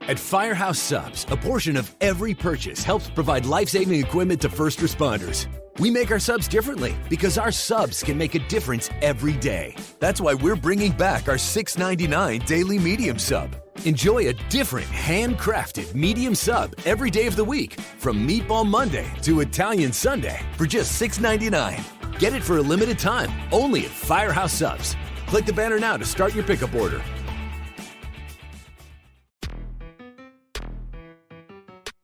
At Firehouse Subs, a portion of every purchase helps provide life-saving equipment to first responders. We make our subs differently because our subs can make a difference every day. That's why we're bringing back our $6.99 daily medium sub. Enjoy a different handcrafted medium sub every day of the week, from Meatball Monday to Italian Sunday, for just $6.99. Get it for a limited time, only at Firehouse Subs. Click the banner now to start your pickup order.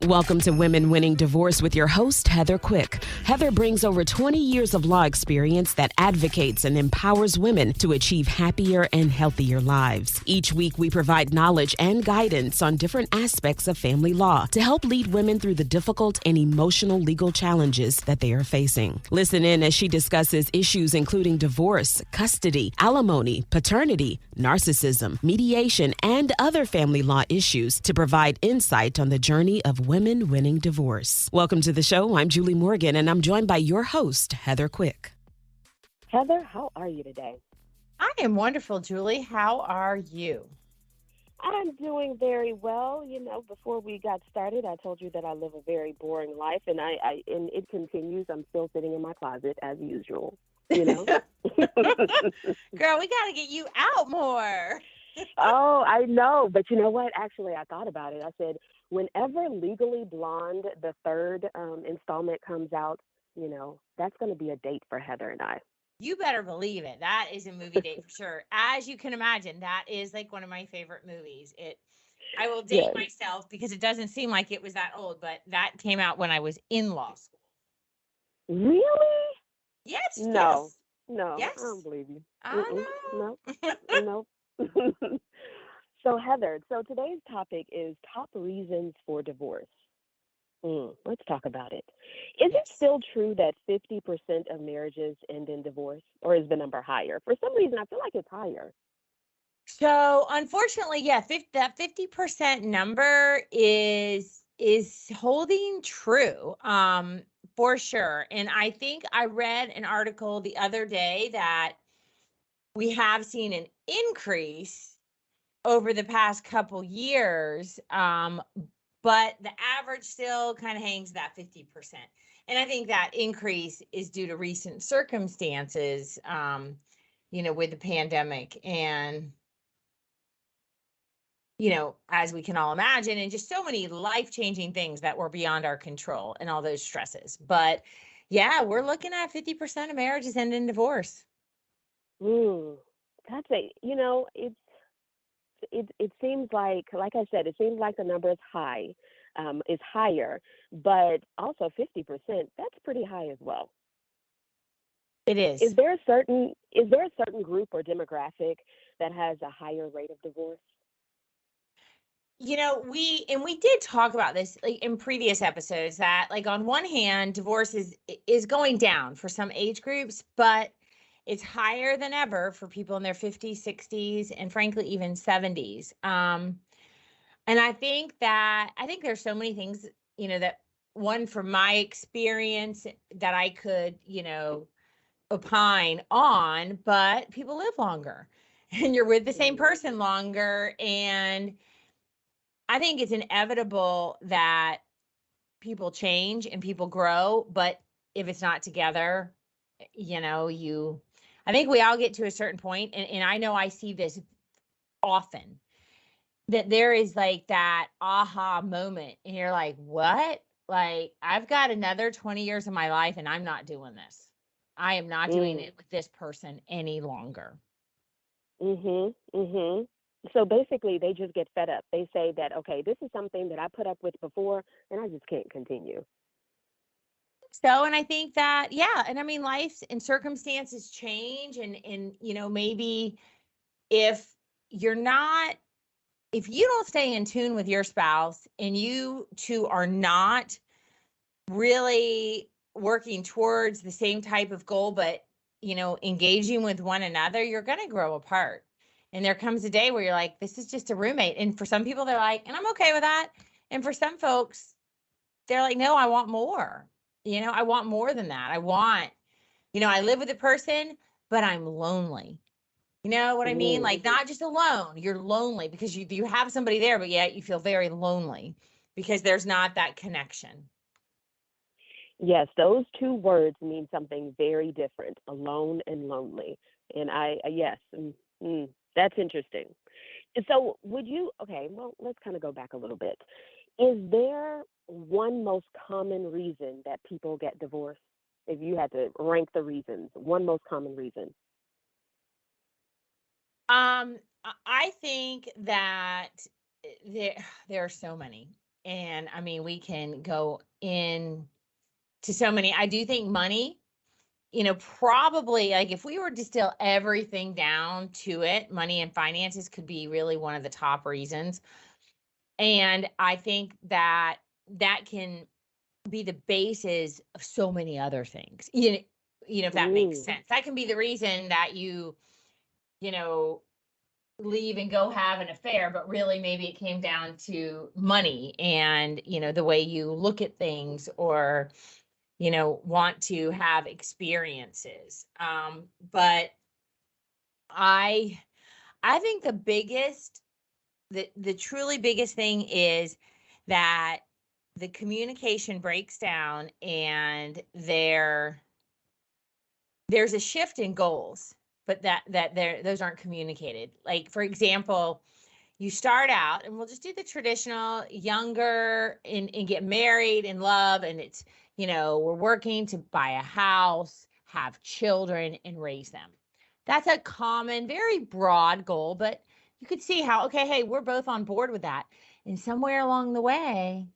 Welcome to Women Winning Divorce with your host, Heather Quick. Heather brings over 20 years of law experience that advocates and empowers women to achieve happier and healthier lives. Each week, we provide knowledge and guidance on different aspects of family law to help lead women through the difficult and emotional legal challenges that they are facing. Listen in as she discusses issues including divorce, custody, alimony, paternity, narcissism, mediation, and other family law issues to provide insight on the journey of women winning divorce. Welcome to the show. I'm Julie Morgan, and I'm joined by your host, Heather Quick. Heather, how are you today? I am wonderful, Julie. How are you? I'm doing very well. You know, before we got started, I told you that I live a very boring life, and and it continues. I'm still sitting in my closet as usual, you know? Girl, we got to get you out more. Oh, I know. But you know what? Actually, I thought about it. I said, whenever Legally Blonde, the third installment comes out, you know, that's going to be a date for Heather and I. You better believe it. That is a movie date for sure. As you can imagine, that is like one of my favorite movies. I will date myself because it doesn't seem like it was that old, but that came out when I was in law school. Really? Yes. No. Yes. No. Yes. I don't believe you. I know. No. So Heather, today's topic is top reasons for divorce. Let's talk about it. Is it still true that 50% of marriages end in divorce, or is the number higher? For some reason, I feel like it's higher. So unfortunately, yeah, that 50% number is holding true, for sure. And I think I read an article the other day that we have seen an increase over the past couple years, but the average still kind of hangs that 50%. And I think that increase is due to recent circumstances, with the pandemic and, as we can all imagine, and just so many life-changing things that were beyond our control and all those stresses. But yeah, we're looking at 50% of marriages end in divorce. That's it seems like I said, it seems like the number is higher, but also 50%, that's pretty high as well. It is. Is there a certain group or demographic that has a higher rate of divorce? We did talk about this like in previous episodes that like on one hand, divorce is going down for some age groups, but it's higher than ever for people in their 50s, 60s, and frankly, even 70s. And I think there's so many things, that one from my experience that I could, opine on, but people live longer and you're with the same person longer. And I think it's inevitable that people change and people grow, but if it's not together, I think we all get to a certain point, and I know I see this often, that there is like that aha moment, and you're like, what? Like, I've got another 20 years of my life, and I'm not doing this. I am not doing it with this person any longer. So basically, they just get fed up. They say that, okay, this is something that I put up with before, and I just can't continue. So, and I think that, yeah, and I mean, life and circumstances change, and maybe if you don't stay in tune with your spouse and you two are not really working towards the same type of goal, but, engaging with one another, you're going to grow apart. And there comes a day where you're like, this is just a roommate. And for some people, they're like, and I'm okay with that. And for some folks, they're like, no, I want more. I want more than that. I live with a person, but I'm lonely. You know what I mean? Mm. Like not just alone, you're lonely because you have somebody there, but yet you feel very lonely because there's not that connection. Yes, those two words mean something very different, alone and lonely. And yes, that's interesting. And so, okay, well, let's kind of go back a little bit. Is there one most common reason that people get divorced? If you had to rank the reasons, one most common reason. I think that there are so many, and I mean we can go in to so many. I do think money, probably like if we were to distill everything down to it, money and finances could be really one of the top reasons. And I think that that can be the basis of so many other things. If that makes Mm, sense. That can be the reason that you know, leave and go have an affair, but really maybe it came down to money and, the way you look at things or, want to have experiences. But I I think the truly biggest thing is that the communication breaks down and there's a shift in goals, but that there those aren't communicated. Like for example, you start out and we'll just do the traditional younger and get married and love, and it's we're working to buy a house, have children, and raise them. That's a common, very broad goal, but you could see how, okay, hey, we're both on board with that. And somewhere along the way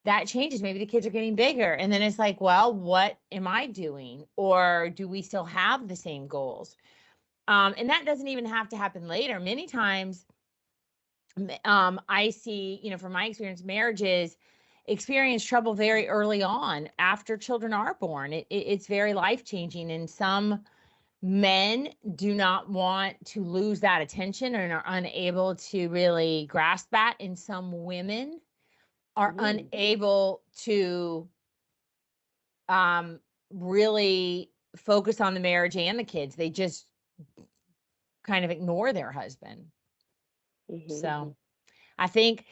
that changes. Maybe the kids are getting bigger, and then it's like, well, what am I doing, or do we still have the same goals? And that doesn't even have to happen later. Many times I see, from my experience, marriages experience trouble very early on after children are born. It's very life changing. And some men do not want to lose that attention and are unable to really grasp that. And some women are mm, unable to um, really focus on the marriage and the kids. They just kind of ignore their husband. mm-hmm. So I think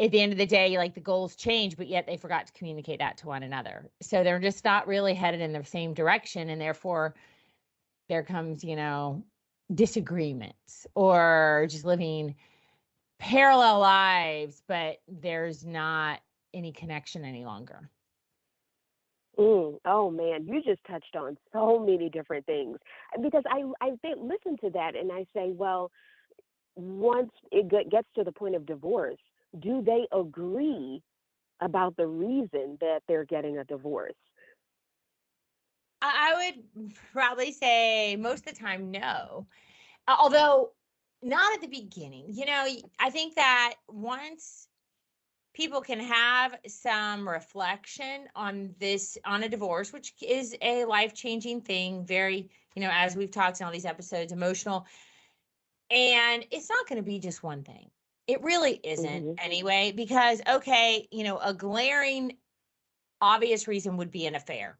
at the end of the day, like the goals change, but yet they forgot to communicate that to one another. So they're just not really headed in the same direction. And therefore, there comes, disagreements or just living parallel lives, but there's not any connection any longer. Oh man, you just touched on so many different things because I think listen to that and I say, well, once gets to the point of divorce, do they agree about the reason that they're getting a divorce? I would probably say most of the time, no. Although not at the beginning. I think that once people can have some reflection on a divorce, which is a life-changing thing, very, as we've talked in all these episodes, emotional, and it's not going to be just one thing. It really isn't Hmm. anyway, because okay, a glaring obvious reason would be an affair.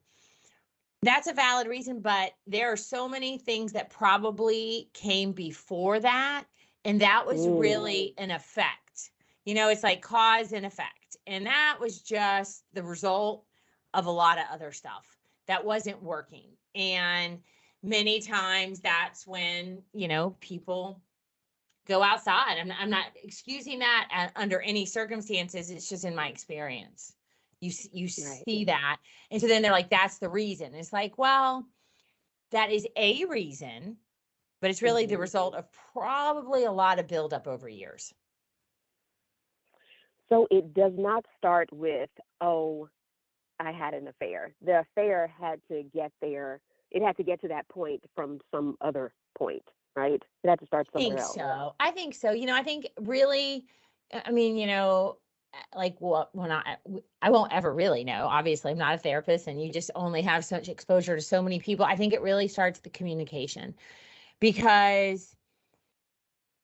That's a valid reason, but there are so many things that probably came before that, and that was Mm, really an effect. It's like cause and effect. And that was just the result of a lot of other stuff that wasn't working. And many times that's when, people go outside. I'm not excusing that under any circumstances. It's just in my experience. You right. see that. And so then they're like, that's the reason. It's like, well, that is a reason, but it's really the Hmm. result of probably a lot of buildup over years. So it does not start with, oh, I had an affair. The affair had to get there. It had to get to that point from some other point, right? It had to start somewhere Think else. so. I think so. I think really, I mean, like what when I won't ever really know. Obviously, I'm not a therapist, and you just only have such exposure to so many people. I think it really starts the communication because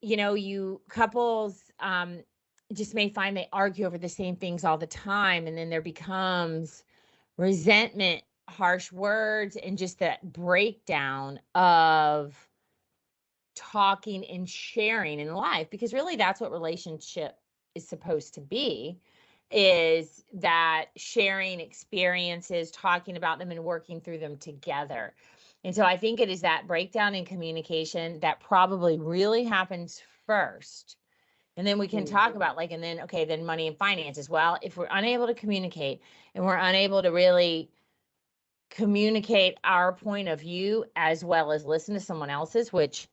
you couples just may find they argue over the same things all the time, and then there becomes resentment, harsh words, and just that breakdown of talking and sharing in life, because really that's what relationship is supposed to be, is that sharing experiences, talking about them and working through them together. And so I think it is that breakdown in communication that probably really happens first. And then we can talk about like, and then, okay, then money and finances. Well, if we're unable to communicate and we're unable to really communicate our point of view as well as listen to someone else's, which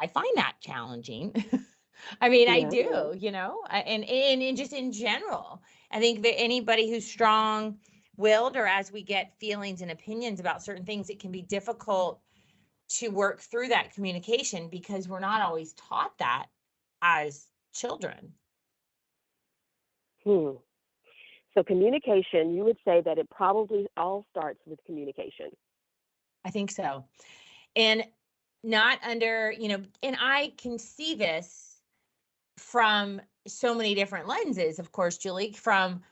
I find that challenging. I mean, I Yeah. do, and just in general, I think that anybody who's strong willed, or as we get feelings and opinions about certain things, it can be difficult to work through that communication because we're not always taught that as children. Hmm. So communication, you would say that it probably all starts with communication. I think so. And not under, and I can see this from so many different lenses, of course, Julie, from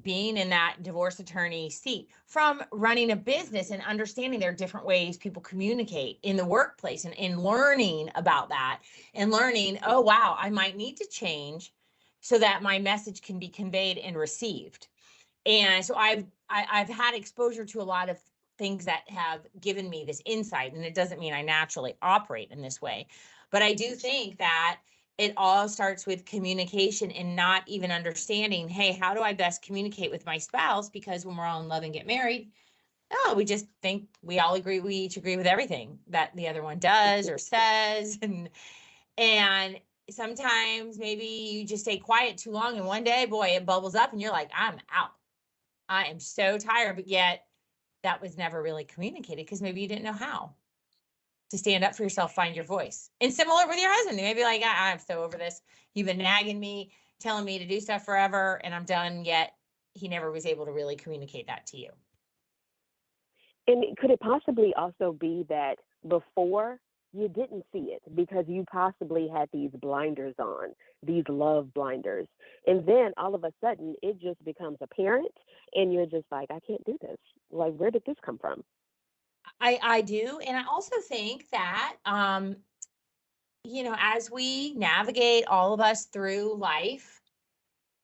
being in that divorce attorney seat, from running a business and understanding there are different ways people communicate in the workplace, and learning about that, and learning, oh, wow, I might need to change so that my message can be conveyed and received. And so I've had exposure to a lot of things that have given me this insight, and it doesn't mean I naturally operate in this way, but I do think that it all starts with communication and not even understanding, hey, how do I best communicate with my spouse? Because when we're all in love and get married, oh, we just think we each agree with everything that the other one does or says. And sometimes maybe you just stay quiet too long, and one day, boy, it bubbles up and you're like, I'm out. I am so tired, but yet that was never really communicated because maybe you didn't know how to stand up for yourself, find your voice. And similar with your husband, they may be like, I'm so over this. You've been nagging me, telling me to do stuff forever, and I'm done. Yet he never was able to really communicate that to you. And could it possibly also be that before you didn't see it because you possibly had these blinders on, these love blinders, and then all of a sudden it just becomes apparent and you're just like, I can't do this. Like, where did this come from? I do. And I also think that, as we navigate, all of us, through life,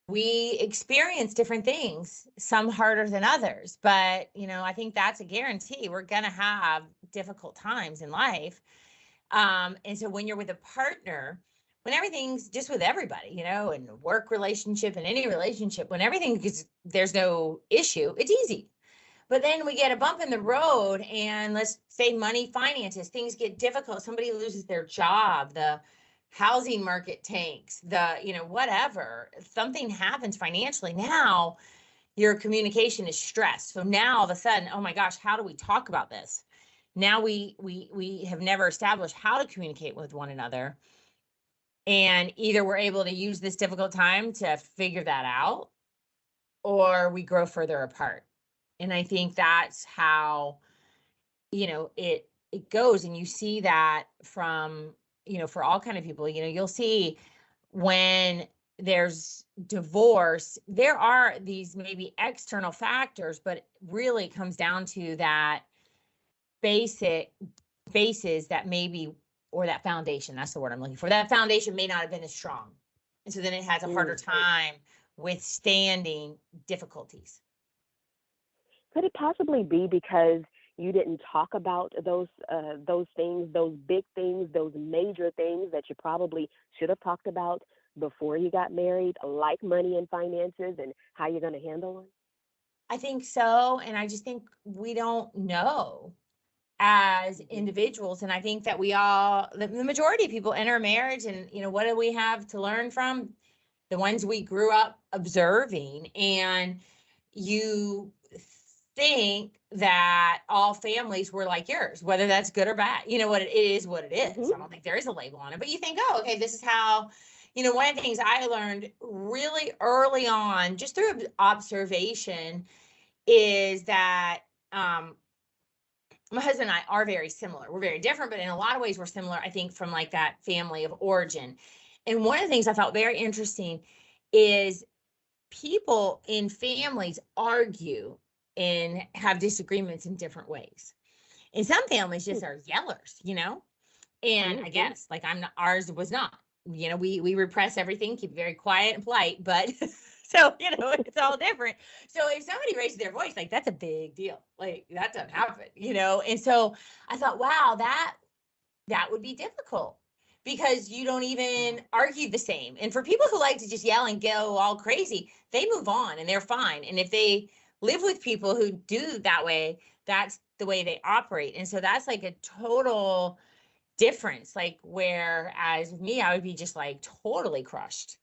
we experience different things, some harder than others. But, I think that's a guarantee. We're going to have difficult times in life. And so when you're with a partner, when everything's just with everybody, in a work relationship, in any relationship, when there's no issue, it's easy. But then we get a bump in the road, and let's say money, finances, things get difficult. Somebody loses their job, the housing market tanks, whatever, something happens financially. Now your communication is stressed. So now all of a sudden, oh my gosh, how do we talk about this? Now we have never established how to communicate with one another. And either we're able to use this difficult time to figure that out, or we grow further apart. And I think that's how, it goes. And you see that from, for all kind of people, you'll see when there's divorce, there are these maybe external factors, but it really comes down to that basic basis that maybe, or that foundation, that's the word I'm looking for. That foundation may not have been as strong. And so then it has a harder time withstanding difficulties. Could it possibly be because you didn't talk about those things, those big things, those major things that you probably should have talked about before you got married, like money and finances and how you're going to handle them? I think so. And I just think we don't know as individuals. And I think that the majority of people enter a marriage, and, what do we have to learn from? The ones we grew up observing. And you think that all families were like yours, whether that's good or bad. What it is, what it is. Mm-hmm. I don't think there is a label on it, but you think, oh, okay, this is how, one of the things I learned really early on, just through observation, is that my husband and I are very similar. We're very different, but in a lot of ways we're similar, I think, from like that family of origin. And one of the things I thought very interesting is people in families argue and have disagreements in different ways. And some families just are yellers, And I guess like ours was not, we repress everything, keep it very quiet and polite, but so, it's all different. So if somebody raises their voice, like that's a big deal. Like that doesn't happen, And so I thought, wow, that would be difficult because you don't even argue the same. And for people who like to just yell and go all crazy, they move on and they're fine. And if they live with people who do that way, that's the way they operate. And so that's like a total difference. Like, whereas with me, I would be just like totally crushed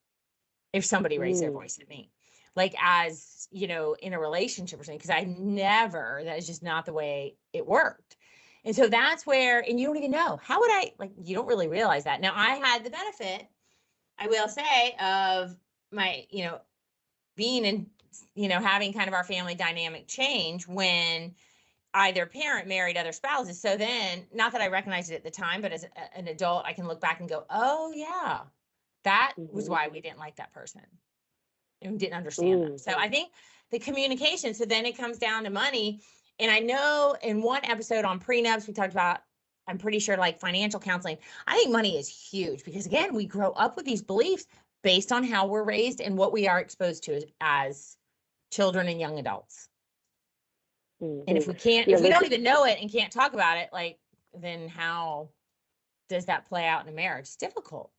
if somebody raised their voice at me, like as, in a relationship or something, because that is just not the way it worked. And so that's where, and you don't even know, how would I, like, you don't really realize that. Now I had the benefit, I will say, of my, being in, having kind of our family dynamic change when either parent married other spouses. So then, not that I recognized it at the time, but as an adult, I can look back and go, oh yeah, that was why we didn't like that person and didn't understand them. So I think the communication, so then it comes down to money. And I know in one episode on prenups, we talked about, I'm pretty sure, like financial counseling. I think money is huge because, again, we grow up with these beliefs based on how we're raised and what we are exposed to as children and young adults. And if we don't even know it and can't talk about it, like, then how does that play out in a marriage? It's difficult.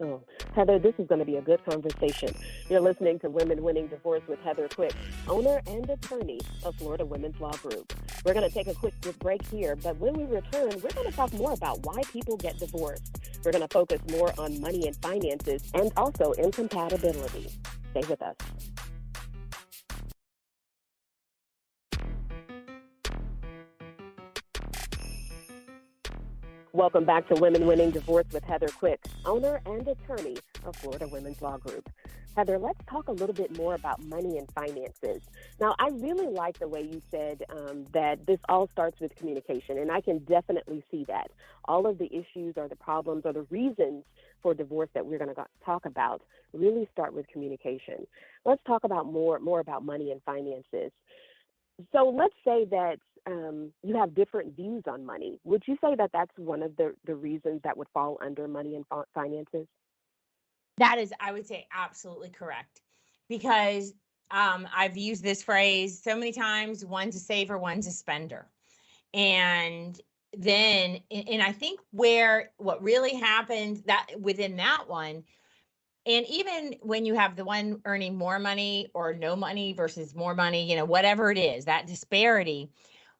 Oh, Heather, this is going to be a good conversation. You're listening to Women Winning Divorce with Heather Quick, owner and attorney of Florida Women's Law Group. We're going to take a quick break here, but when we return, we're going to talk more about why people get divorced. We're going to focus more on money and finances and also incompatibility. Stay with us. Welcome back to Women Winning Divorce with Heather Quick, owner and attorney of Florida Women's Law Group. Heather, let's talk a little bit more about money and finances. Now, I really like the way you said that this all starts with communication, and I can definitely see that. All of the issues or the problems or the reasons for divorce that we're going to talk about really start with communication. Let's talk about more about money and finances. So let's say that you have different views on money. Would you say that that's one of the reasons that would fall under money and finances? That is, I would say, absolutely correct. Because I've used this phrase so many times, one's a saver, one's a spender. And then, and I think what really happens that within that one, and even when you have the one earning more money or no money versus more money, whatever it is, that disparity,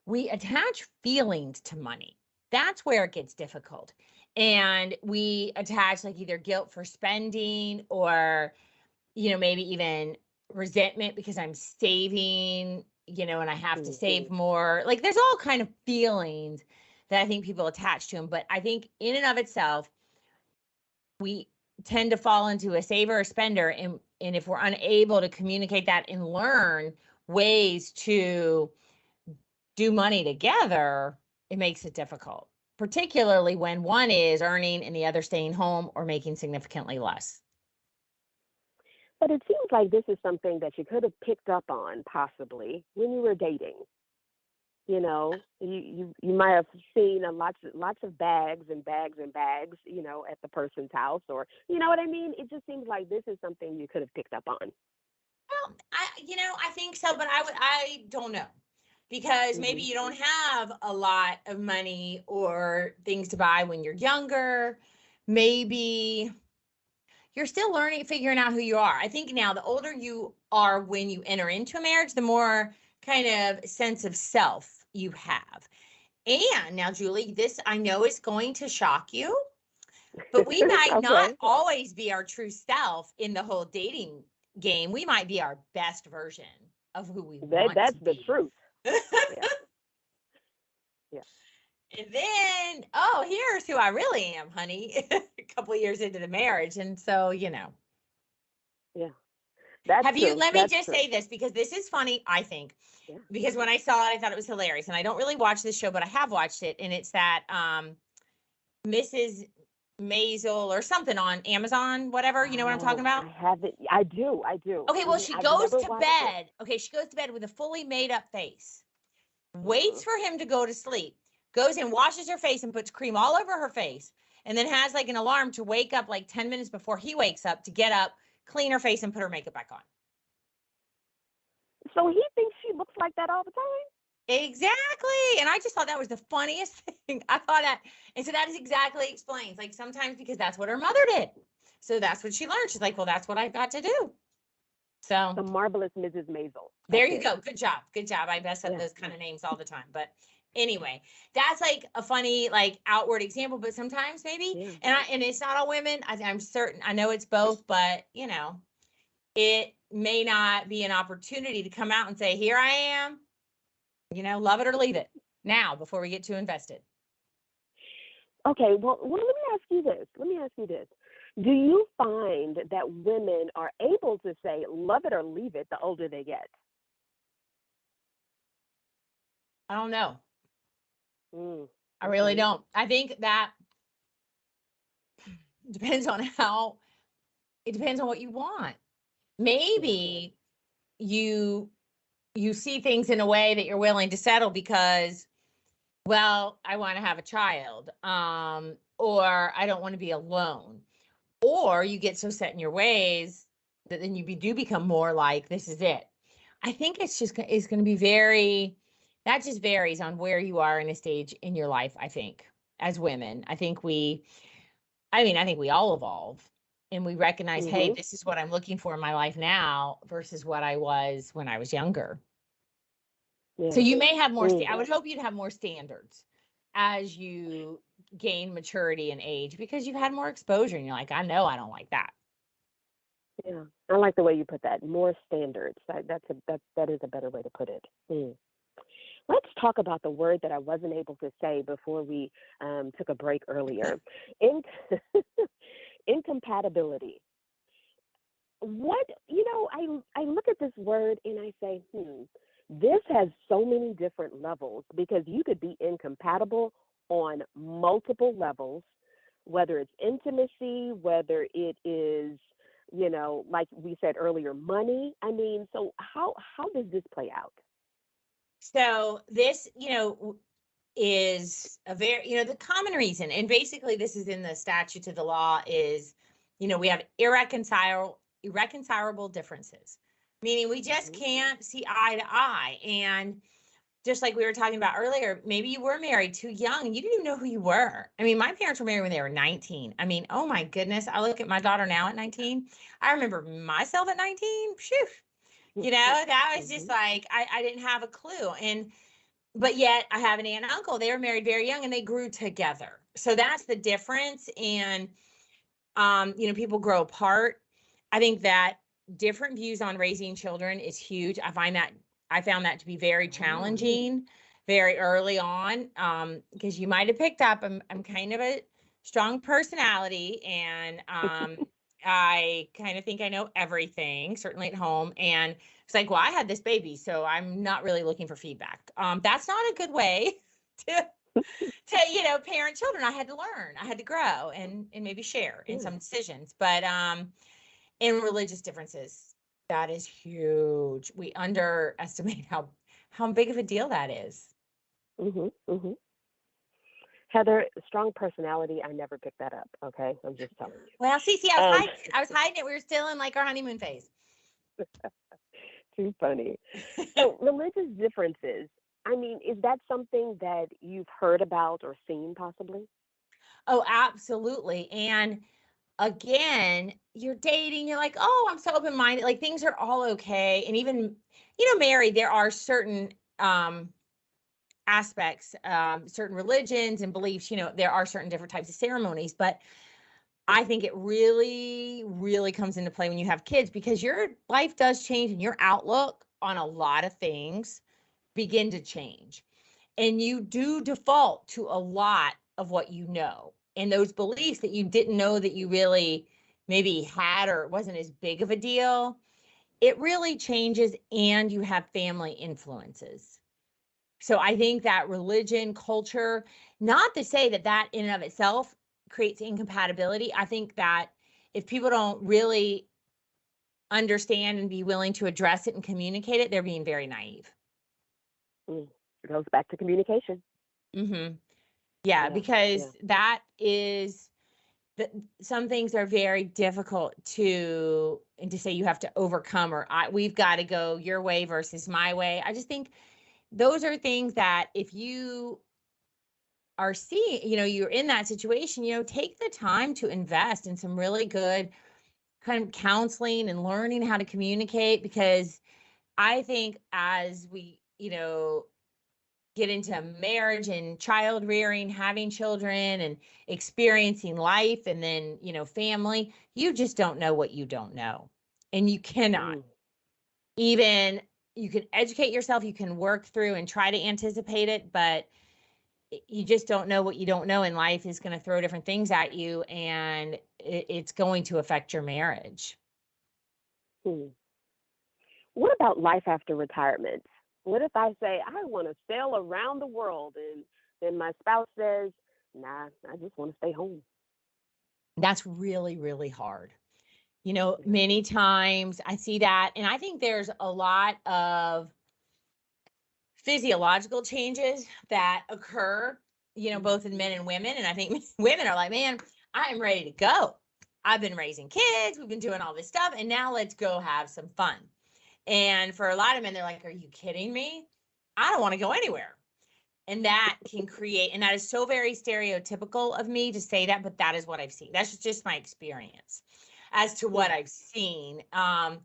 we attach feelings to money. That's where it gets difficult. And we attach like either guilt for spending or, maybe even resentment because I'm saving, and I have to save more. Like there's all kind of feelings that I think people attach to them. But I think in and of itself, we tend to fall into a saver or spender. And if we're unable to communicate that and learn ways to do money together, it makes it difficult, particularly when one is earning and the other staying home or making significantly less. But it seems like this is something that you could have picked up on possibly when you were dating. You might have seen lots of bags and bags and bags, at the person's house, or you know what I mean? It just seems like this is something you could have picked up on. Well, I think so, but I don't know. Because maybe you don't have a lot of money or things to buy when you're younger. Maybe you're still learning, figuring out who you are. I think now the older you are when you enter into a marriage, the more kind of sense of self you have. And now, Julie, this I know is going to shock you, but we might not always be our true self in the whole dating game. We might be our best version of who we want That's to the be. truth. Yeah. And then, here's who I really am, honey, a couple of years into the marriage. And so, Yeah. Let me just say this, because this is funny, I think, because when I saw it, I thought it was hilarious. And I don't really watch this show, but I have watched it. And it's that Mrs. Maisel or something on Amazon, whatever. You know what I'm talking about? I haven't. I do. Okay, well, she goes to bed. Okay, she goes to bed with a fully made up face, waits for him to go to sleep, goes and washes her face and puts cream all over her face, and then has like an alarm to wake up like 10 minutes before he wakes up to get up, clean her face, and put her makeup back on. So he thinks she looks like that all the time? Exactly. And I just thought that was the funniest thing. I thought that, and so that is exactly explains. Like sometimes because that's what her mother did. So that's what she learned. She's like, well, that's what I got to do. So The marvelous Mrs. Maisel. there you That's go. Good job. Good job. I mess up Yeah. those kind of names all the time. But anyway, that's like a funny, like outward example, but sometimes maybe, Yeah. and it's not all women. I'm certain, I know it's both, but you know, it may not be an opportunity to come out and say, here I am, you know, love it or leave it now before we get too invested. Okay, well, let me ask you this. Do you find that women are able to say love it or leave it the older they get? I don't know. Mm, I really okay. don't. I think that depends on it depends on what you want. Maybe you see things in a way that you're willing to settle because, well, I want to have a child, or I don't want to be alone, or you get so set in your ways that then you do become more like this is it. I think it's going to be that just varies on where you are in a stage in your life. I think as women, I think we all evolve and we recognize, hey, Mm-hmm. this is what I'm looking for in my life now versus what I was when I was younger. So Yeah. you may have more, I Mm, would hope you'd have more standards as you gain maturity and age because you've had more exposure and you're like, I know I don't like that. yeah. I like the way you put that. More standards. That is a better way to put it. Mm. Let's talk about the word that I wasn't able to say before we took a break earlier. In- incompatibility. I look at this word and I say, this has so many different levels because you could be incompatible on multiple levels, whether it's intimacy, whether it is, like we said earlier, money. I mean, so how does this play out? So this, is a very, the common reason, and basically this is in the statute of the law is, we have irreconcilable differences, meaning we just Mhm. can't see eye to eye. And just like we were talking about earlier, maybe you were married too young and you didn't even know who you were. I mean, my parents were married when they were 19. I mean, oh my goodness. I look at my daughter now at 19. I remember myself at 19. Phew. That was just Mhm. like, I didn't have a clue. But yet I have an aunt and uncle. They were married very young and they grew together. So that's the difference. And, people grow apart. I think that different views on raising children is huge. I found that to be very Oh. challenging very early on. Because you might have picked up, I'm kind of a strong personality and, I kind of think I know everything, certainly at home. And it's like, well, I had this baby, so I'm not really looking for feedback. That's not a good way to parent children. I had to learn, I had to grow and maybe share in Yeah. some decisions. But in religious differences, that is huge. We underestimate how big of a deal that is. Mhm. Mhm. Heather, strong personality. I never picked that up. Okay, I'm just telling you. Well, see, Um, I was hiding it. We were still in like our honeymoon phase. too funny. So religious differences. I mean, is that something that you've heard about or seen possibly? Oh, absolutely. And again, you're dating, you're like, oh, I'm so open-minded, like things are all okay. And even, married, there are certain aspects, certain religions and beliefs, there are certain different types of ceremonies, but I think it really, really comes into play when you have kids because your life does change and your outlook on a lot of things begin to change. And you do default to a lot of what you know. And those beliefs that you didn't know that you really maybe had or it wasn't as big of a deal, it really changes and you have family influences. So I think that religion, culture, not to say that in and of itself creates incompatibility. I think that if people don't really understand and be willing to address it and communicate it, they're being very naive. Mm. It goes back to communication. Mm-hmm. Yeah, Yeah. Yeah. because that is the, some things are very difficult to and to say you have to overcome or we've got to go your way versus my way. I just think those are things that if you are seeing, you're in that situation, take the time to invest in some really good kind of counseling and learning how to communicate, because I think as we, get into marriage and child rearing, having children and experiencing life and then, family, you just don't know what you don't know. And you cannot Mm. even, you can educate yourself, you can work through and try to anticipate it, but you just don't know what you don't know. And life is going to throw different things at you, and it's going to affect your marriage. Mm. What about life after retirement? What if I say I want to sail around the world, and then my spouse says, "Nah, I just want to stay home." That's really, really hard. Yeah. Many times I see that, and I think there's a lot of physiological changes that occur, both in Mhm. men and women. And I think women are like, man, I am ready to go. I've been raising kids, we've been doing all this stuff, and now let's go have some fun. And for a lot of men, they're like, are you kidding me? I don't want to go anywhere. And that can create, and that is so very stereotypical of me to say that, but that is what I've seen. That's just my experience as to what Yeah. I've seen. And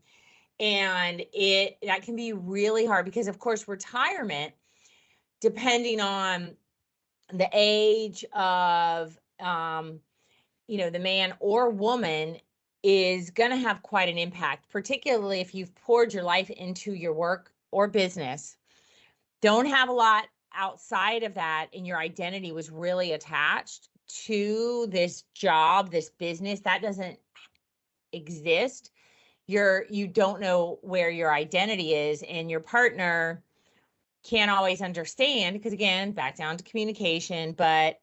that can be really hard because, of course, retirement, depending on the age of, the man or woman, is going to have quite an impact, particularly if you've poured your life into your work or business, don't have a lot outside of that, and your identity was really attached to this job, this business that doesn't exist. You don't know where your identity is, and your partner can't always understand, because again, back down to communication. But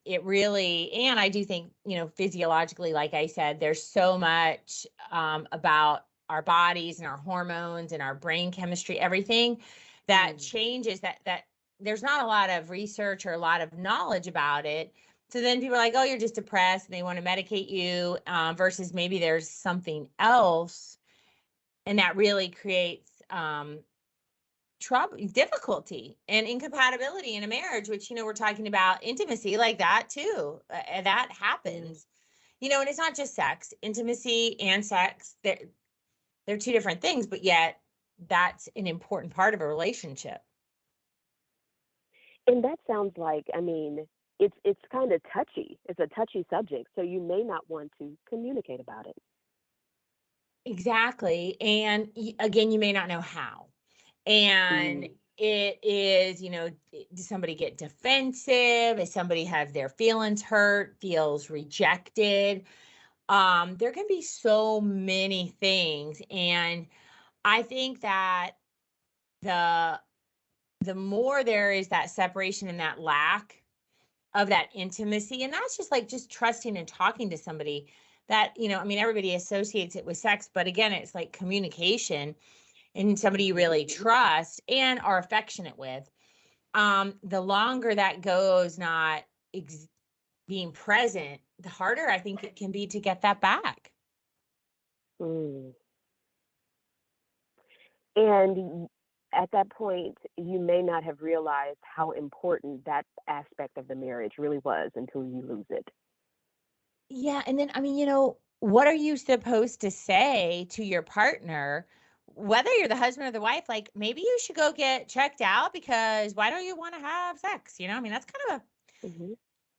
it really, and I do think, physiologically, like I said, there's so much about our bodies and our hormones and our brain chemistry, everything that Mm. changes, that there's not a lot of research or a lot of knowledge about it. So then people are like, oh, you're just depressed, and they want to medicate you, versus maybe there's something else. And that really creates trouble, difficulty, and incompatibility in a marriage, which, we're talking about intimacy like that too. That Yeah. happens, and it's not just sex. Intimacy and sex, they're two different things, but yet that's an important part of a relationship. And that sounds like, I mean, it's kind of touchy. It's a touchy subject, so you may not want to communicate about it. Exactly. And again, you may not know how. And Mm. it is, does somebody get defensive? Does somebody have their feelings hurt, feels rejected? There can be so many things. And I think that the the more there is that separation and that lack of that intimacy, and that's just like just trusting and talking to somebody, that, I mean, everybody associates it with sex, but again, it's like communication and somebody you Mhm. really trust and are affectionate with. The longer that goes not being present, the harder I think it can be to get that back. Mm. And at that point, you may not have realized how important that aspect of the marriage really was until you lose it. Yeah, and then, I mean, what are you supposed to say to your partner, whether you're the husband or the wife? Like, maybe you should go get checked out, because why don't you want to have sex? I mean, that's kind of a, Hmm.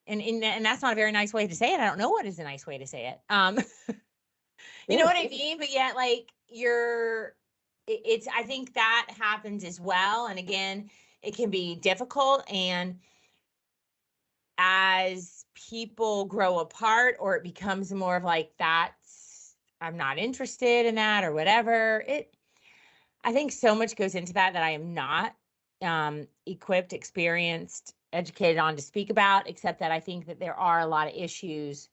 and that's not a very nice way to say it. I don't know what is a nice way to say it. You know Yeah. what I mean? But yet, like, it's, I think that happens as well. And again, it can be difficult. And as people grow apart, or it becomes more of like, that's, I'm not interested in that or whatever, I think so much goes into that I am not equipped, experienced, educated on to speak about, except that I think that there are a lot of issues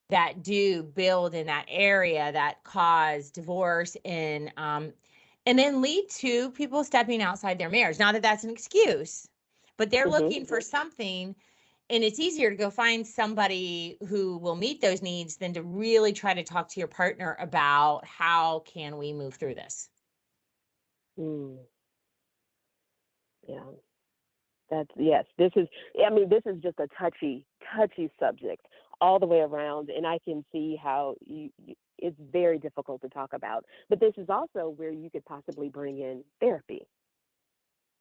that do build in that area that cause divorce, and then lead to people stepping outside their marriage. Not that that's an excuse, but they're Mm-hmm. looking for something. And it's easier to go find somebody who will meet those needs than to really try to talk to your partner about how can we move through this. Mm. Yeah. That's yes. This is. I mean, this is just a touchy subject all the way around, and I can see how it's very difficult to talk about. But this is also where you could possibly bring in therapy.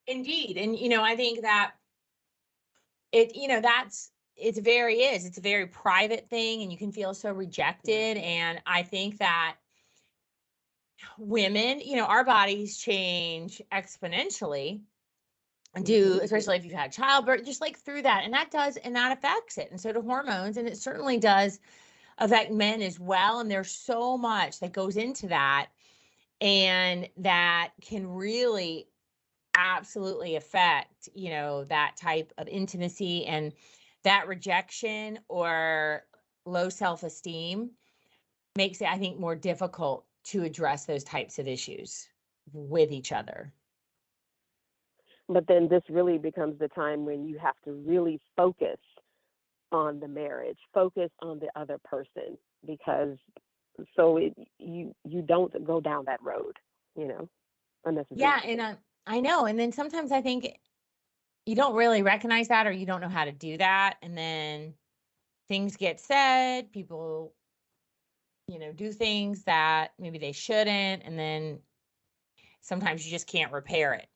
Indeed. And, I think that it's a very private thing, and you can feel so Yeah. rejected. And I think that women, our bodies change exponentially Mm-hmm. especially if you've had childbirth, just like through that. And that affects it. And so do hormones. And it certainly does affect men as well. And there's so much that goes into that. And that can really absolutely affect, that type of intimacy, and that rejection or low self-esteem makes it, I think, more difficult to address those types of issues with each other. But then this really becomes the time when you have to really focus on the marriage, focus on the other person, because you don't go down that road, Yeah, unnecessarily. and I know. And then sometimes I think you don't really recognize that, or you don't know how to do that, and then things get said, people, do things that maybe they shouldn't, and then sometimes you just can't repair it.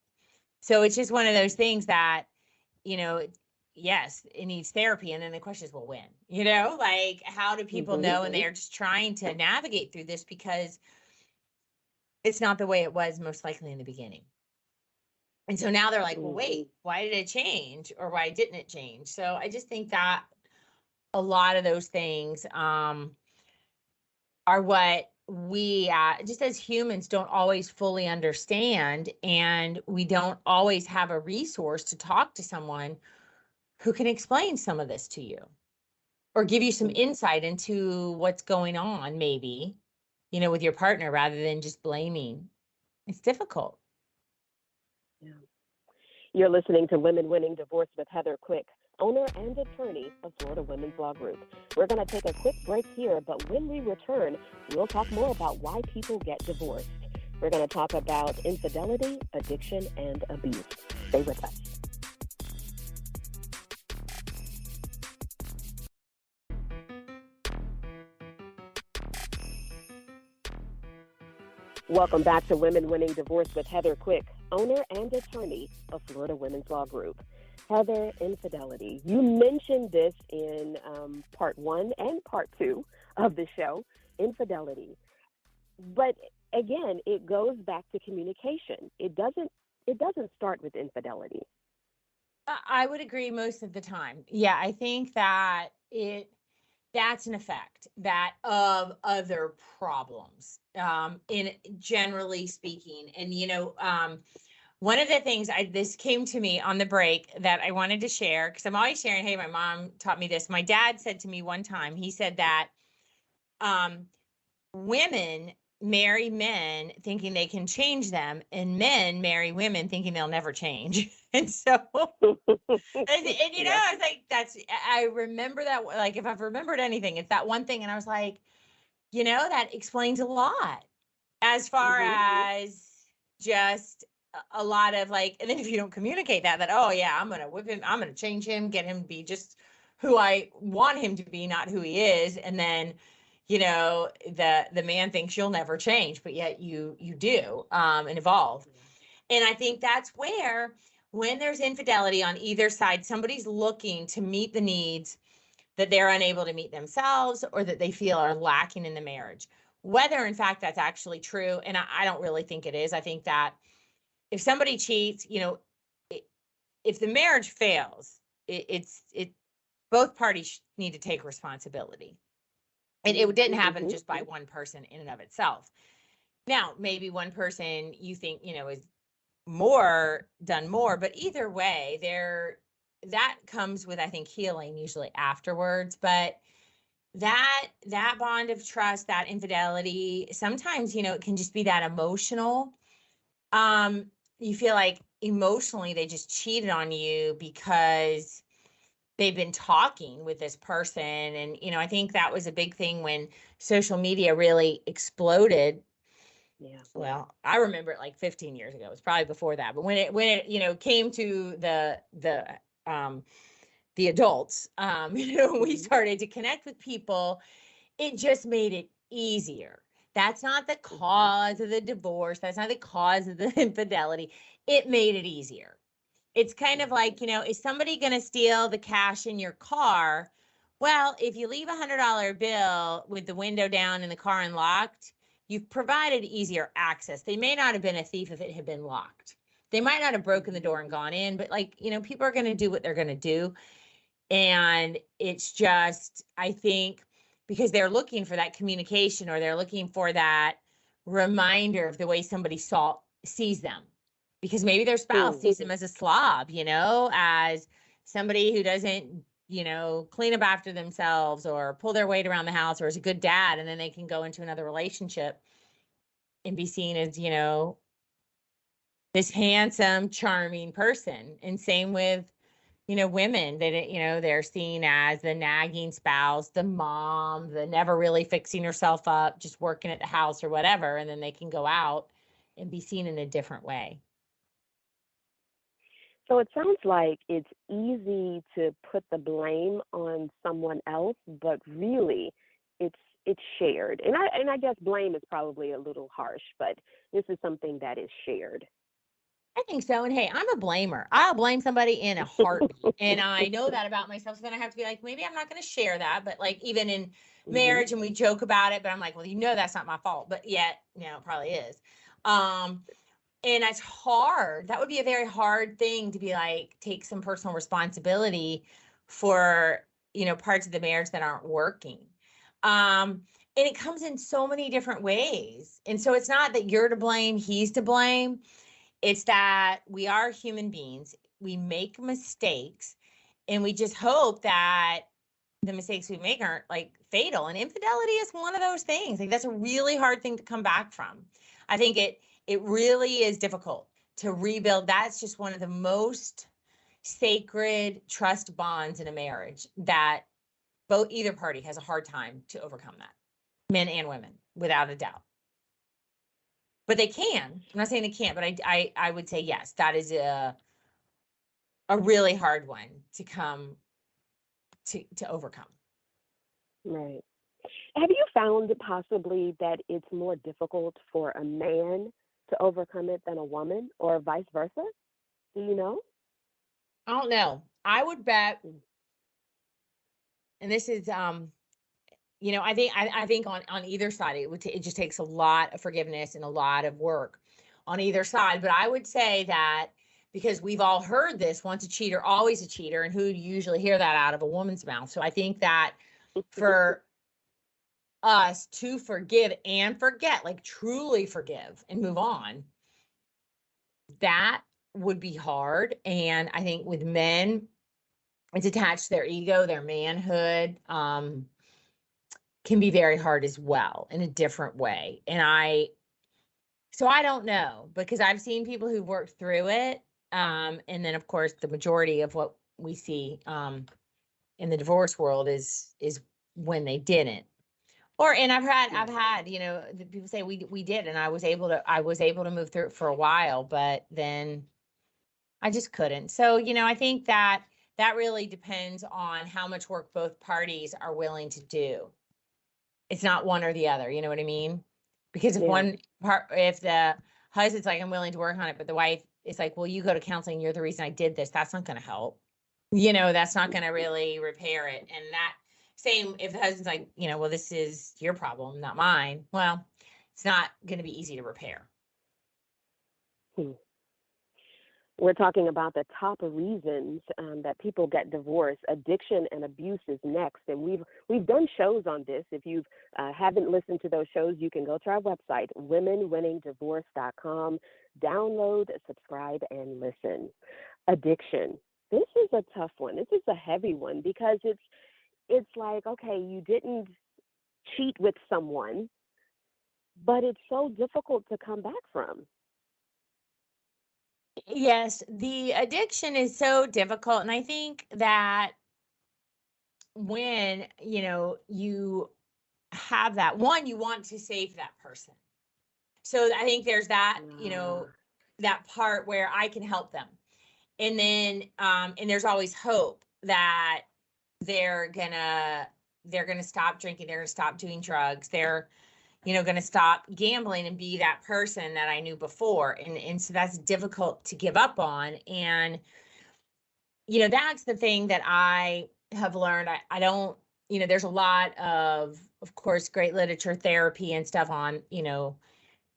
So it's just one of those things that, you know, yes, it needs therapy. And then the question is, well, when? Like, how do people Mm-hmm. know? And they're just trying to navigate through this because it's not the way it was most likely in the beginning. And so now they're like, well, wait, why did it change, or why didn't it change? So I just think that a lot of those things are what we, just as humans, don't always fully understand. And we don't always have a resource to talk to someone who can explain some of this to you, or give you some Mm-hmm. insight into what's going on, maybe, with your partner, rather than just blaming. It's difficult. Yeah. You're listening to Women Winning Divorce with Heather Quick, owner and attorney of Florida Women's Law Group. We're going to take a quick break here, but when we return, we'll talk more about why people get divorced. We're going to talk about infidelity, addiction, and abuse. Stay with us. Welcome back to Women Winning Divorce with Heather Quick, owner and attorney of Florida Women's Law Group. Heather, infidelity. You mentioned this in part 1 and part 2 of the show, infidelity. But again, it goes back to communication. It doesn't start with infidelity. I would agree most of the time. Yeah, I think that that's an effect that of other problems, in generally speaking. And one of the things this came to me on the break that I wanted to share, because I'm always sharing, hey, my mom taught me this. My dad said to me one time, he said that women marry men thinking they can change them, and men marry women thinking they'll never change. And so, and Yeah. I was like, I remember that, like, if I've remembered anything, it's that one thing. And I was like, that explains a lot, as far Mm-hmm. as just a lot of, like, and then if you don't communicate that, oh yeah, I'm going to whip him, I'm going to change him, get him to be just who I want him to be, not who he is. And then, the man thinks you'll never change, but yet you do, and evolve. And I think that's where, when there's infidelity on either side, somebody's looking to meet the needs that they're unable to meet themselves, or that they feel are lacking in the marriage. Whether in fact that's actually true, and I don't really think it is. I think that if somebody cheats, if the marriage fails, it's both parties need to take responsibility. And it didn't happen just by one person in and of itself. Now, maybe one person you think, is done more, but either way, that comes with, I think, healing usually afterwards. But that bond of trust, that infidelity, sometimes, it can just be that emotional. You feel like emotionally they just cheated on you because they've been talking with this person. And, I think that was a big thing when social media really exploded. Yeah. Well, I remember it like 15 years ago. It was probably before that. But when it came to the adults, we Hmm. started to connect with people. It just made it easier. That's not the Hmm. cause of the divorce. That's not the cause of the infidelity. It made it easier. It's kind of Right. like, is somebody going to steal the cash in your car? Well, if you leave $100 bill with the window down and the car unlocked, you've provided easier access. They may not have been a thief if it had been locked. They might not have broken the door and gone in, but people are going to do what they're going to do. And it's just, I think, because they're looking for that communication, or they're looking for that reminder of the way somebody sees them. Because maybe their spouse Mm. sees them as a slob, as somebody who doesn't, clean up after themselves or pull their weight around the house, or as a good dad. And then they can go into another relationship and be seen as, this handsome, charming person. And same with, women that, they're seen as the nagging spouse, the mom, the never really fixing herself up, just working at the house or whatever. And then they can go out and be seen in a different way. So it sounds like it's easy to put the blame on someone else, but really it's it's shared. And I guess blame is probably a little harsh, but this is something that is shared. I think so. And hey, I'm a blamer. I'll blame somebody in a heartbeat. And I know that about myself. So then I have to be like, maybe I'm not going to share that. But like, even in Hmm. marriage, and we joke about it, but I'm like, well, that's not my fault. But yet, it probably is. Um, and it's hard. That would be a very hard thing to be like, take some personal responsibility for, parts of the marriage that aren't working. And it comes in so many different ways. And so it's not that you're to blame, he's to blame. It's that we are human beings. We make mistakes, and we just hope that the mistakes we make aren't like fatal. And infidelity is one of those things. Like, that's a really hard thing to come back from. I think it really is difficult to rebuild. That's just one of the most sacred trust bonds in a marriage that either party has a hard time to overcome that. Men and women, without a doubt. But they can. I'm not saying they can't, but I would say yes, that is a really hard one to come to overcome. Right. Have you found possibly that it's more difficult for a man to overcome it than a woman, or vice versa? Do you know? I don't know. I would bet, Mm. and this is I think on either side it just takes a lot of forgiveness and a lot of work on either side. But I would say that, because we've all heard this, once a cheater, always a cheater, and who usually hear that out of a woman's mouth. So I think that for us to forgive and forget, like truly forgive and move on, that would be hard. And I think with men, it's attached to their ego, their manhood, can be very hard as well in a different way. So I don't know, because I've seen people who've worked through it. And then of course the majority of what we see in the divorce world is when they didn't. Or and I've Right. had, the people say we did, and I was able to move through it for a while, but then I just couldn't. So, I think that really depends on how much work both parties are willing to do. It's not one or the other, you know what I mean? Because Yeah. if the husband's like, I'm willing to work on it, but the wife is like, well, you go to counseling, you're the reason I did this, that's not going to help. That's not going to really repair it. And that same, if the husband's like, well, this is your problem, not mine. Well, it's not going to be easy to repair. Hmm. We're talking about the top reasons that people get divorced. Addiction and abuse is next, and we've done shows on this. If you haven't listened to those shows, you can go to our website, womenwinningdivorce.com, download, subscribe, and listen. Addiction. This is a tough one. This is a heavy one, because it's like, okay, you didn't cheat with someone, but it's so difficult to come back from. Yes, the addiction is so difficult. And I think that when, you have that one, you want to save that person. So I think there's that, Ah, that part where I can help them. And then, and there's always hope that they're gonna, they're gonna stop drinking, they're gonna stop doing drugs, they're, gonna stop gambling and be that person that I knew before. And so that's difficult to give up on. And, that's the thing that I have learned. I don't, there's a lot of course, great literature, therapy and stuff on,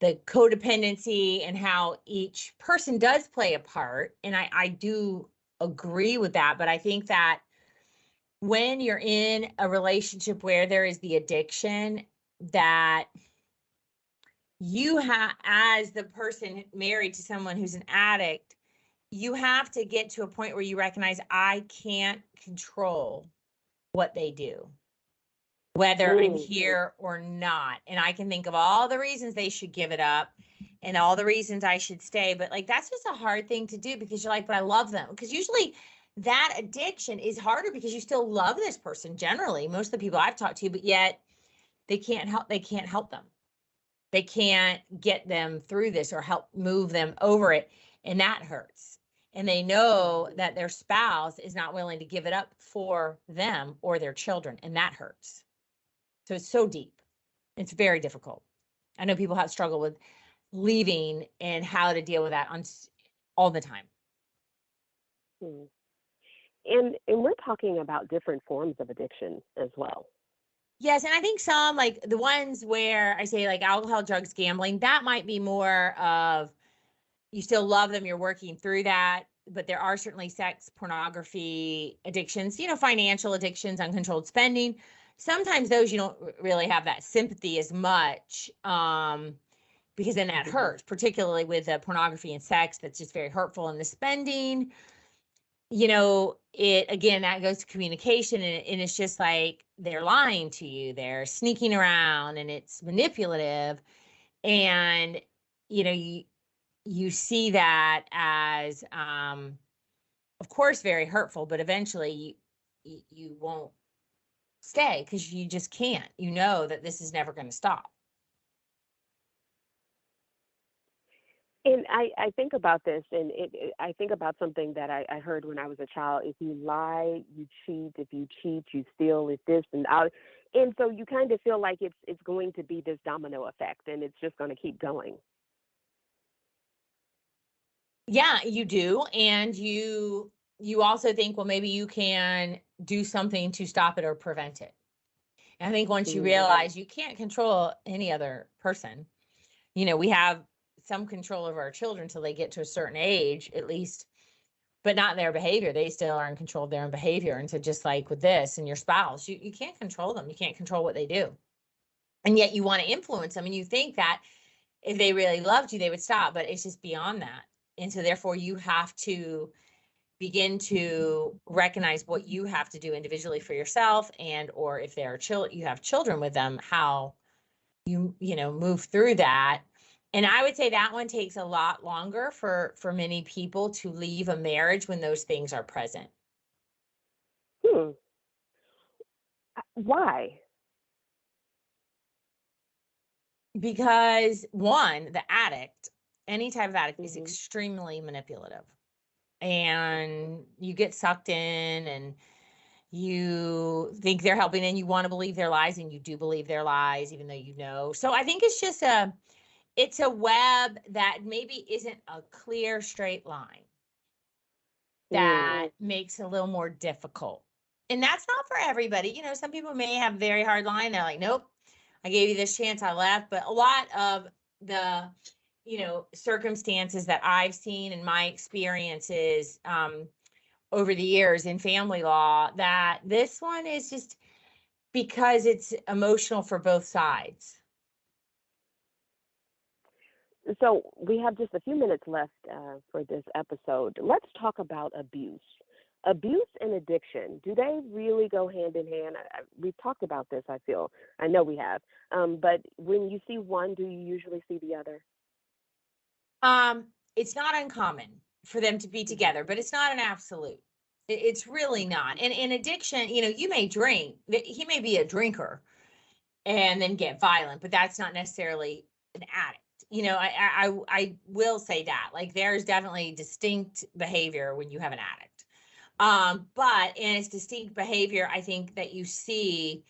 the codependency and how each person does play a part. And I do agree with that. But I think that when you're in a relationship where there is the addiction, that you have, as the person married to someone who's an addict, you have to get to a point where you recognize I can't control what they do, whether I'm mm, here or not. And I can think of all the reasons they should give it up and all the reasons I should stay. But like, that's just a hard thing to do because you're like, but I love them. Because usually that addiction is harder because you still love this person generally, most of the people I've talked to, but yet they can't help them. They can't get them through this or help move them over it. And that hurts. And they know mhm. that their spouse is not willing to give it up for them or their children. And that hurts. So it's so deep. It's very difficult. I know people have struggled with leaving and how to deal with that all the time. Hmm. And we're talking about different forms of addiction as well. Yes, and I think some, like the ones where I say like alcohol, drugs, gambling, that might be more of you still love them, you're working through that, but there are certainly sex, pornography addictions, financial addictions, uncontrolled spending. Sometimes those you don't really have that sympathy as much, because then that Hmm. hurts, particularly with pornography and sex. That's just very hurtful. And the spending, it again, that goes to communication, and it's just like they're lying to you, they're sneaking around, and it's manipulative. And you see that as, of course, very hurtful, but eventually you won't stay because you just can't. You know that this is never going to stop. And I think about this, and I think about something that I heard when I was a child. If you lie, you cheat. If you cheat, you steal. If this and out, and so you kind of feel like it's going to be this domino effect, and it's just going to keep going. Yeah, you do. And you also think, well, maybe you can do something to stop it or prevent it. And I think once you Mm, realize you can't control any other person, we have some control over our children till they get to a certain age, at least, but not their behavior. They still are in control of their own behavior. And so just like with this and your spouse, you can't control them. You can't control what they do. And yet you want to influence them. And you think that if they really loved you, they would stop, but it's just beyond that. And so therefore you have to begin to recognize what you have to do individually for yourself, and or if there are children, you have children with them, how move through that. And I would say that one takes a lot longer for many people to leave a marriage when those things are present. hmm. Why? Because one, the addict, any type of addict, is Hmm. extremely manipulative, and you get sucked in, and you think they're helping, and you want to believe their lies, and you do believe their lies even though so I think it's just it's a web that maybe isn't a clear straight line, Mm, that makes it a little more difficult. And that's not for everybody. Some people may have a very hard line. They're like, nope, I gave you this chance, I left. But a lot of the, circumstances that I've seen in my experiences, over the years in family law, that this one is just because it's emotional for both sides. so we have just a few minutes left for this episode. Let's talk about abuse. Abuse and addiction, do they really go hand in hand? We've talked about this, I feel. I know we have. But when you see one, do you usually see the other? It's not uncommon for them to be together, but it's not an absolute. It's really not. And in addiction, you may drink. He may be a drinker and then get violent, but that's not necessarily an addict. I will say that, like, there's definitely distinct behavior when you have an addict. But in its distinct behavior, I think that you see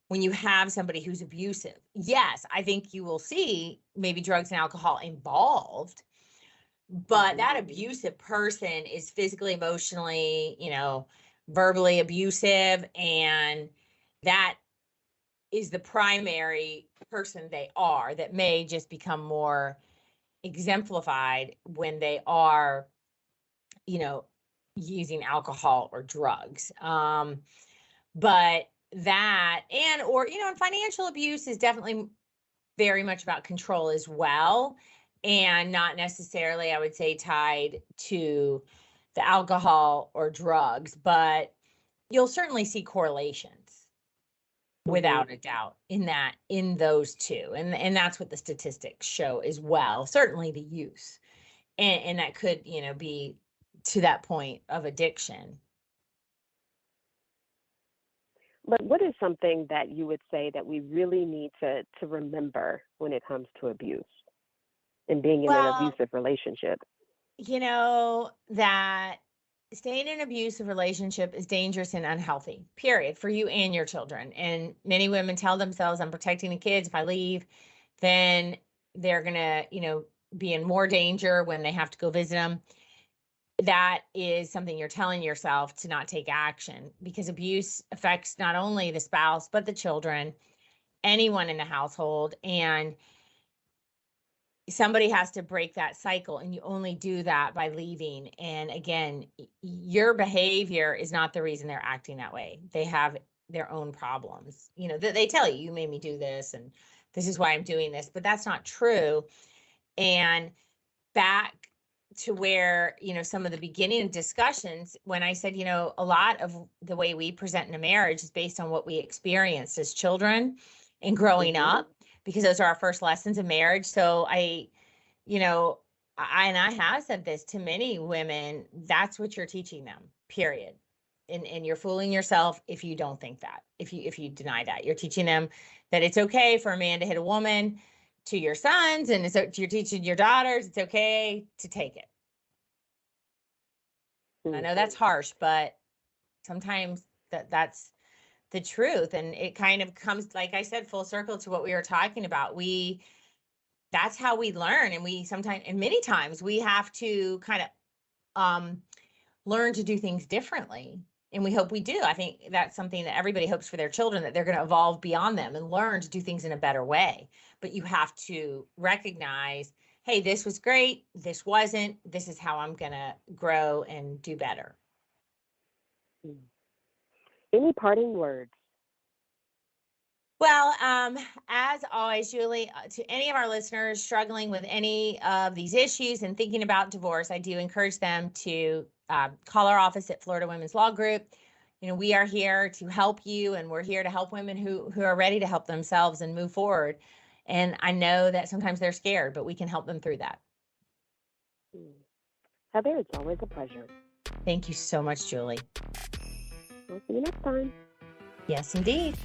when you have somebody who's abusive. Yes, I think you will see maybe drugs and alcohol involved, but that abusive person is physically, emotionally, verbally abusive, and that is the primary person they are, that may just become more exemplified when they are, using alcohol or drugs. But that, and financial abuse is definitely very much about control as well, and not necessarily, I would say, tied to the alcohol or drugs, but you'll certainly see correlations without a doubt in those two. And that's what the statistics show as well. Certainly the use. And that could, be to that point of addiction. But what is something that you would say that we really need to remember when it comes to abuse and being in an abusive relationship? That staying in an abusive relationship is dangerous and unhealthy, period, for you and your children. And many women tell themselves, I'm protecting the kids. If I leave, then they're going to, be in more danger when they have to go visit them. That is something you're telling yourself to not take action, because abuse affects not only the spouse, but the children, anyone in the household. And somebody has to break that cycle, and you only do that by leaving. And again, your behavior is not the reason they're acting that way. They have their own problems. They tell you, you made me do this, and this is why I'm doing this, but that's not true. And back to where, some of the beginning discussions, when I said, a lot of the way we present in a marriage is based on what we experienced as children and growing up, because those are our first lessons in marriage. So I have said this to many women, that's what you're teaching them, period. And you're fooling yourself if you don't think that, if you deny that. You're teaching them that it's okay for a man to hit a woman, to your sons, and so you're teaching your daughters it's okay to take it. I know that's harsh, but sometimes that's the truth. And it kind of comes, like I said, full circle to what we were talking about. That's how we learn. And we sometimes, and many times, we have to kind of learn to do things differently. And we hope we do. I think that's something that everybody hopes for their children, that they're going to evolve beyond them and learn to do things in a better way. But you have to recognize, hey, this was great. This wasn't. This is how I'm going to grow and do better. Any parting words? Well, as always, Julie, to any of our listeners struggling with any of these issues and thinking about divorce, I do encourage them to call our office at Florida Women's Law Group. We are here to help you, and we're here to help women who are ready to help themselves and move forward. And I know that sometimes they're scared, but we can help them through that. Heather, it's always a pleasure. Thank you so much, Julie. We'll see you next time. Yes, indeed.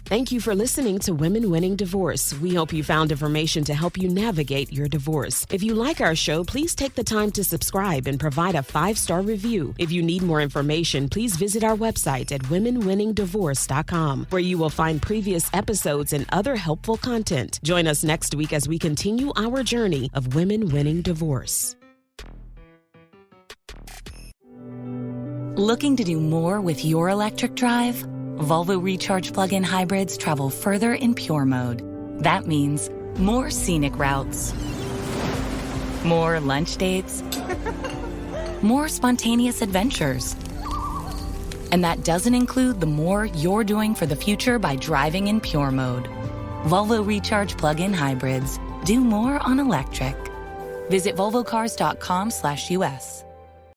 Thank you for listening to Women Winning Divorce. We hope you found information to help you navigate your divorce. If you like our show, please take the time to subscribe and provide a 5-star review. If you need more information, please visit our website at womenwinningdivorce.com, where you will find previous episodes and other helpful content. Join us next week as we continue our journey of women winning divorce. Looking to do more with your electric drive? Volvo Recharge plug-in hybrids travel further in pure mode. That means more scenic routes, more lunch dates, more spontaneous adventures. And that doesn't include the more you're doing for the future by driving in pure mode. Volvo Recharge plug-in hybrids. Do more on electric. Visit volvocars.com/US.